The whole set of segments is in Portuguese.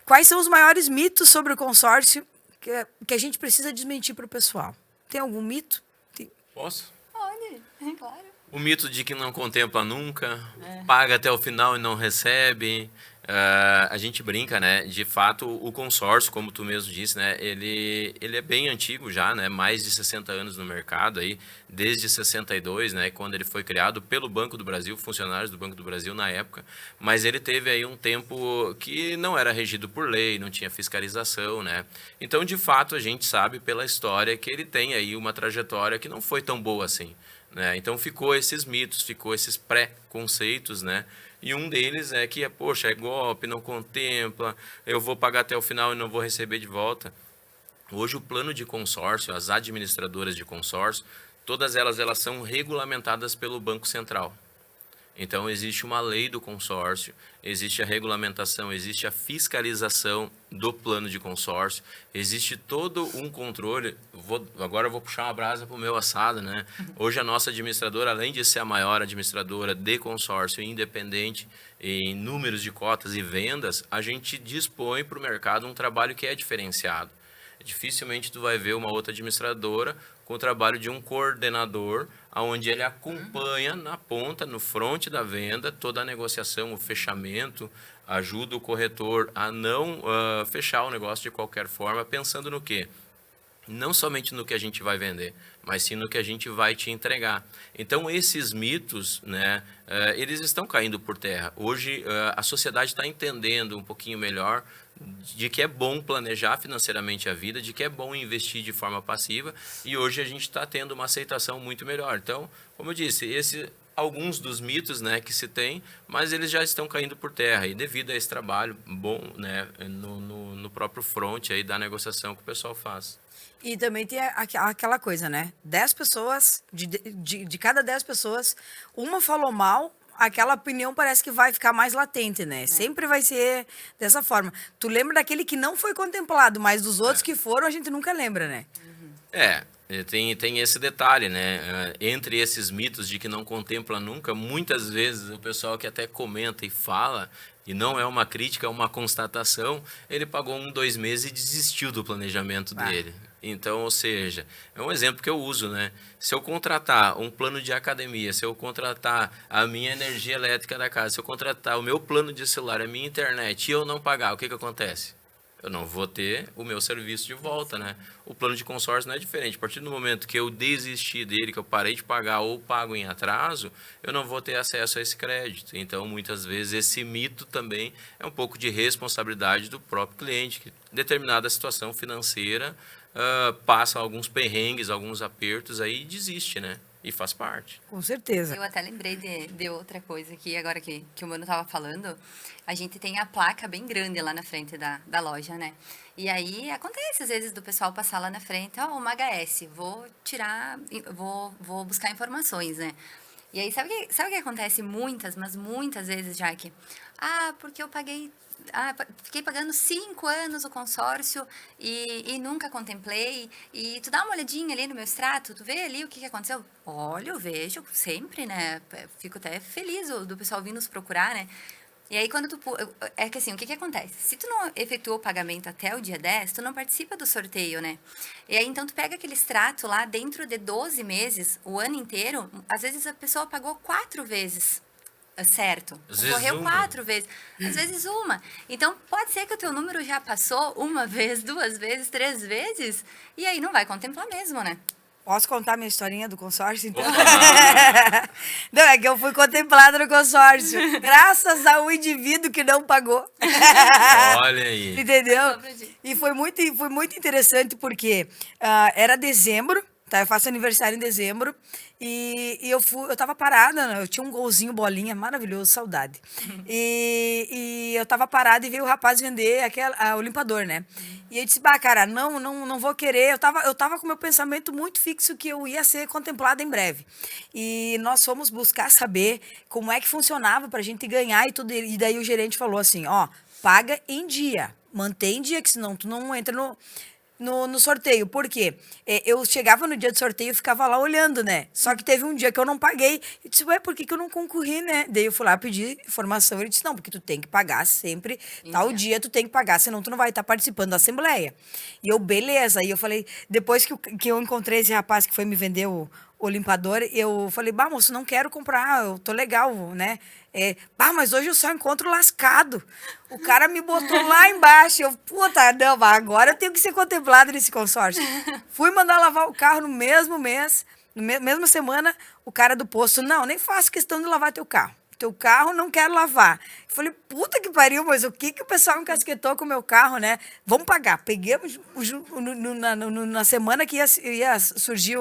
Quais são os maiores mitos sobre o consórcio que a gente precisa desmentir para o pessoal? Tem algum mito? Posso? Pode, claro. O mito de que não contempla nunca, paga até o final e não recebe. A gente brinca, né? De fato, o consórcio, como tu mesmo disse, né? Ele é bem antigo já, né? Mais de 60 anos no mercado aí, desde 62, né? Quando ele foi criado pelo Banco do Brasil, funcionários do Banco do Brasil na época. Mas ele teve aí um tempo que não era regido por lei, não tinha fiscalização, né? Então, de fato, a gente sabe pela história que ele tem aí uma trajetória que não foi tão boa assim. Né? Então ficou esses mitos, ficou esses pré-conceitos, né? E um deles é que, poxa, é golpe, não contempla, eu vou pagar até o final e não vou receber de volta. Hoje o plano de consórcio, as administradoras de consórcio, todas elas são regulamentadas pelo Banco Central. Então, existe uma lei do consórcio, existe a regulamentação, existe a fiscalização do plano de consórcio, existe todo um controle. Agora eu vou puxar uma brasa para o meu assado, né? Hoje a nossa administradora, além de ser a maior administradora de consórcio independente em números de cotas e vendas, a gente dispõe para o mercado um trabalho que é diferenciado. Dificilmente tu vai ver uma outra administradora com o trabalho de um coordenador, onde ele acompanha na ponta, no front da venda, toda a negociação, o fechamento, ajuda o corretor a não fechar o negócio de qualquer forma, pensando no quê? Não somente no que a gente vai vender, mas sim no que a gente vai te entregar. Então, esses mitos, né, eles estão caindo por terra. Hoje, a sociedade está entendendo um pouquinho melhor de que é bom planejar financeiramente a vida, de que é bom investir de forma passiva, e hoje a gente está tendo uma aceitação muito melhor. Então, como eu disse, alguns dos mitos, né, que se tem, mas eles já estão caindo por terra, e devido a esse trabalho bom, né, no próprio front aí da negociação que o pessoal faz. E também tem aquela coisa, né? 10 pessoas, de cada 10 pessoas, uma falou mal, aquela opinião parece que vai ficar mais latente, né? Sempre vai ser dessa forma. Tu lembra daquele que não foi contemplado, mas dos outros que foram, a gente nunca lembra, né? Tem esse detalhe, né? Entre esses mitos de que não contempla nunca, muitas vezes o pessoal que até comenta e fala, e não é uma crítica, é uma constatação, ele pagou 2 meses e desistiu do planejamento dele. Então, ou seja, é um exemplo que eu uso, né? Se eu contratar um plano de academia, se eu contratar a minha energia elétrica da casa, se eu contratar o meu plano de celular, a minha internet, e eu não pagar, o que acontece? Eu não vou ter o meu serviço de volta, né? O plano de consórcio não é diferente. A partir do momento que eu desisti dele, que eu parei de pagar ou pago em atraso, eu não vou ter acesso a esse crédito. Então, muitas vezes, esse mito também é um pouco de responsabilidade do próprio cliente, que em determinada situação financeira passa alguns perrengues, alguns apertos aí e desiste, né? E faz parte. Com certeza. Eu até lembrei de outra coisa aqui, agora que o Mano estava falando. A gente tem a placa bem grande lá na frente da loja, né? E aí acontece às vezes do pessoal passar lá na frente, uma HS, vou buscar informações, né? E aí sabe o que acontece mas muitas vezes, Jaque? Porque eu paguei... fiquei pagando 5 anos o consórcio e nunca contemplei. E tu dá uma olhadinha ali no meu extrato, tu vê ali o que aconteceu? Olha, eu vejo sempre, né? Fico até feliz do pessoal vir nos procurar, né? E aí, quando é que assim, o que acontece? Se tu não efetuou o pagamento até o dia 10, tu não participa do sorteio, né? E aí, então, tu pega aquele extrato lá, dentro de 12 meses, o ano inteiro, às vezes a pessoa pagou 4 vezes. Certo. Concorreu 4 vezes. Às vezes uma. Então, pode ser que o teu número já passou 1 vez, 2 vezes, 3 vezes, e aí não vai contemplar mesmo, né? Posso contar minha historinha do consórcio, então? Não, é que eu fui contemplada no consórcio, graças ao indivíduo que não pagou. Olha aí. Entendeu? E foi muito interessante, porque era dezembro, tá? Eu faço aniversário em dezembro, e eu tava parada, né? Eu tinha um golzinho bolinha, maravilhoso, saudade. E eu tava parada e veio o rapaz vender o limpador, né? E eu disse, cara, não vou querer. Eu tava com o meu pensamento muito fixo que eu ia ser contemplada em breve. E nós fomos buscar saber como é que funcionava pra gente ganhar e tudo. E daí o gerente falou assim, paga em dia, mantém em dia, que senão tu não entra no... no sorteio. Por quê? Eu chegava no dia do sorteio e ficava lá olhando, né? Só que teve um dia que eu não paguei. E disse, ué, por que eu não concorri, né? Daí eu fui lá pedir informação. Ele disse, não, porque tu tem que pagar sempre. Tal dia tu tem que pagar, senão tu não vai estar participando da assembleia. E eu, beleza. E eu falei, depois que eu encontrei esse rapaz que foi me vender o limpador, eu falei, bah, moço, não quero comprar, eu tô legal, né? Mas hoje eu só encontro lascado. O cara me botou lá embaixo. Eu, puta, não, agora eu tenho que ser contemplado nesse consórcio. Fui mandar lavar o carro no mesmo mês, mesma semana, o cara do posto, não, nem faço questão de lavar teu carro. Teu carro não quero lavar. Eu falei, puta que pariu, mas o que o pessoal encasquetou com o meu carro, né? Vamos pagar. Peguei na semana que ia surgir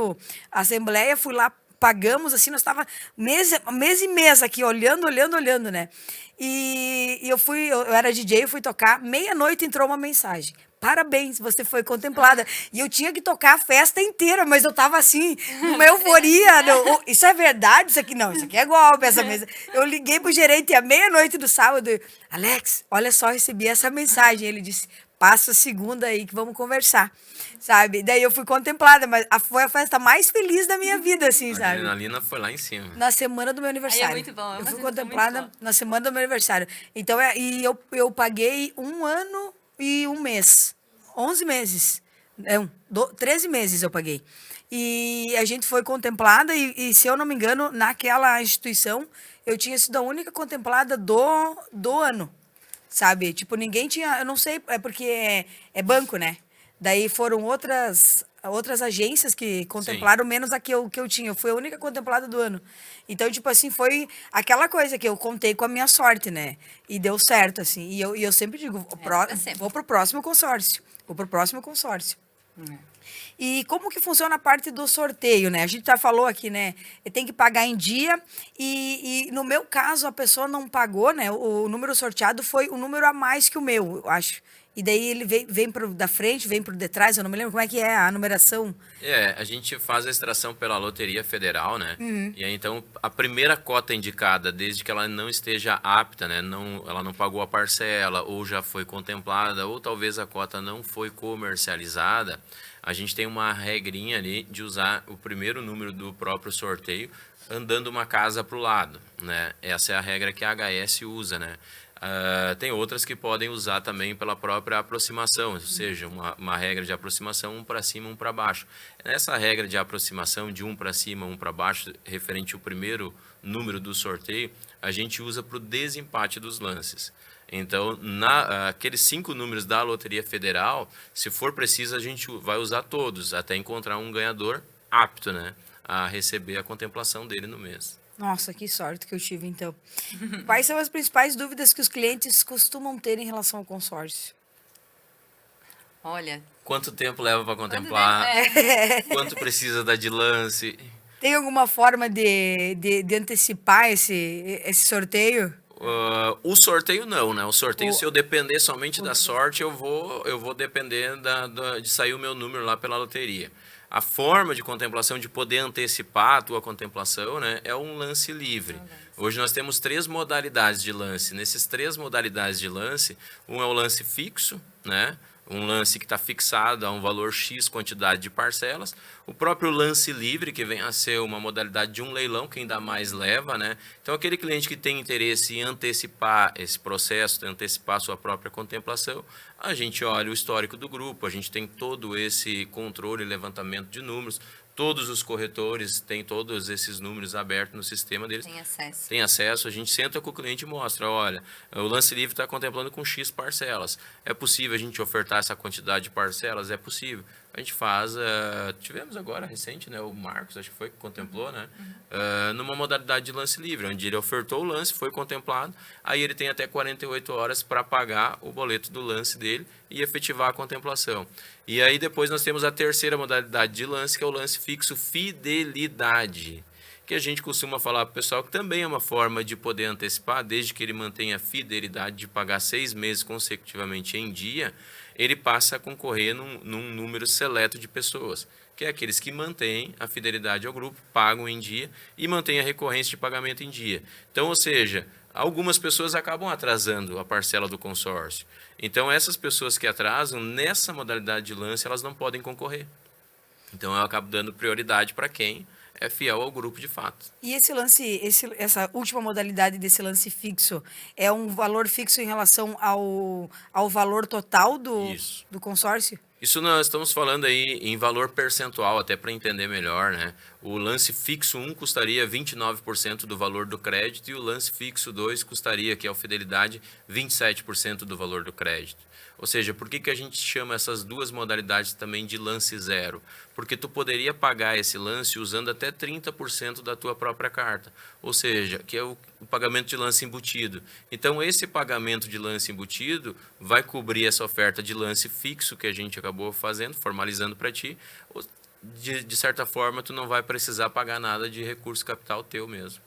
a assembleia, fui lá, pagamos, assim, nós estava mês e mês aqui, olhando, né? E eu era DJ, eu fui tocar, meia-noite entrou uma mensagem. Parabéns, você foi contemplada. E eu tinha que tocar a festa inteira, mas eu tava assim, numa euforia. Isso é verdade? Isso aqui não, isso aqui é golpe, essa mesa. Eu liguei pro gerente à meia-noite do sábado. Alex, olha só, recebi essa mensagem. Ele disse, passa a segunda aí que vamos conversar, sabe? Daí eu fui contemplada, mas foi a festa mais feliz da minha vida, assim, A sabe? adrenalina foi lá em cima. Na semana do meu aniversário. Aí é muito bom. Eu fui contemplada na semana do meu aniversário. Então, eu paguei 1 ano e 1 mês. 11 meses. 13 meses eu paguei. E a gente foi contemplada e, se eu não me engano, naquela instituição, eu tinha sido a única contemplada do ano, sabe? Tipo, ninguém tinha... Eu não sei, é porque é banco, né? Daí foram outras agências que contemplaram, menos a que eu tinha. Eu fui a única contemplada do ano. Então, tipo assim, foi aquela coisa que eu contei com a minha sorte, né? E deu certo, assim. E eu sempre digo, vou pro próximo consórcio. Vou pro próximo consórcio. E como que funciona a parte do sorteio, né? A gente já falou aqui, né? Tem que pagar em dia e no meu caso, a pessoa não pagou, né? O número sorteado foi um número a mais que o meu, eu acho. E daí ele vem da frente, vem por detrás, eu não me lembro como é que é a numeração. A gente faz a extração pela Loteria Federal, né? E aí, então, a primeira cota indicada, desde que ela não esteja apta, né? Ela não pagou a parcela, ou já foi contemplada, ou talvez a cota não foi comercializada, a gente tem uma regrinha ali de usar o primeiro número do próprio sorteio andando uma casa para o lado, né? Essa é a regra que a HS usa, né? Tem outras que podem usar também pela própria aproximação, ou seja, uma regra de aproximação, um para cima, um para baixo. Nessa regra de aproximação de um para cima, um para baixo, referente ao primeiro número do sorteio, a gente usa para o desempate dos lances. Então, aqueles 5 números da Loteria Federal, se for preciso, a gente vai usar todos, até encontrar um ganhador apto, né, a receber a contemplação dele no mês. Nossa, que sorte que eu tive, então. Quais são as principais dúvidas que os clientes costumam ter em relação ao consórcio? Olha... Quanto tempo leva para contemplar? Quanto precisa dar de lance? Tem alguma forma de antecipar esse sorteio? O sorteio não, né? O sorteio, se eu depender somente da sorte, eu vou depender de sair o meu número lá pela loteria. A forma de contemplação, de poder antecipar a tua contemplação, né, é um lance livre. Hoje nós temos 3 modalidades de lance. Nesses 3 modalidades de lance, um é o lance fixo, né? Um lance que está fixado a um valor X quantidade de parcelas. O próprio lance livre, que vem a ser uma modalidade de um leilão, quem dá mais leva, né? Então, aquele cliente que tem interesse em antecipar esse processo, antecipar a sua própria contemplação, a gente olha o histórico do grupo, a gente tem todo esse controle e levantamento de números. Todos os corretores têm todos esses números abertos no sistema deles. Tem acesso. A gente senta com o cliente e mostra, olha, o lance livre está contemplando com X parcelas. É possível a gente ofertar essa quantidade de parcelas? É possível. A gente faz, tivemos agora recente, né, o Marcos, acho que foi que contemplou, né, numa modalidade de lance livre, onde ele ofertou o lance, foi contemplado, aí ele tem até 48 horas para pagar o boleto do lance dele e efetivar a contemplação. E aí depois nós temos a terceira modalidade de lance, que é o lance fixo fidelidade, que a gente costuma falar para o pessoal que também é uma forma de poder antecipar, desde que ele mantenha a fidelidade de pagar 6 meses consecutivamente em dia, ele passa a concorrer num número seleto de pessoas, que é aqueles que mantêm a fidelidade ao grupo, pagam em dia e mantêm a recorrência de pagamento em dia. Então, ou seja, algumas pessoas acabam atrasando a parcela do consórcio. Então, essas pessoas que atrasam, nessa modalidade de lance, elas não podem concorrer. Então, eu acabo dando prioridade para quem é fiel ao grupo de fato. E esse lance, essa última modalidade desse lance fixo, é um valor fixo em relação ao valor total Isso. do consórcio? Isso nós estamos falando aí em valor percentual, até para entender melhor, né? O lance fixo 1 custaria 29% do valor do crédito e o lance fixo 2 custaria, que é o fidelidade, 27% do valor do crédito. Ou seja, por que a gente chama essas duas modalidades também de lance zero? Porque tu poderia pagar esse lance usando até 30% da tua própria carta. Ou seja, que é o pagamento de lance embutido. Então, esse pagamento de lance embutido vai cobrir essa oferta de lance fixo que a gente acabou fazendo, formalizando para ti. De certa forma, tu não vai precisar pagar nada de recurso capital teu mesmo.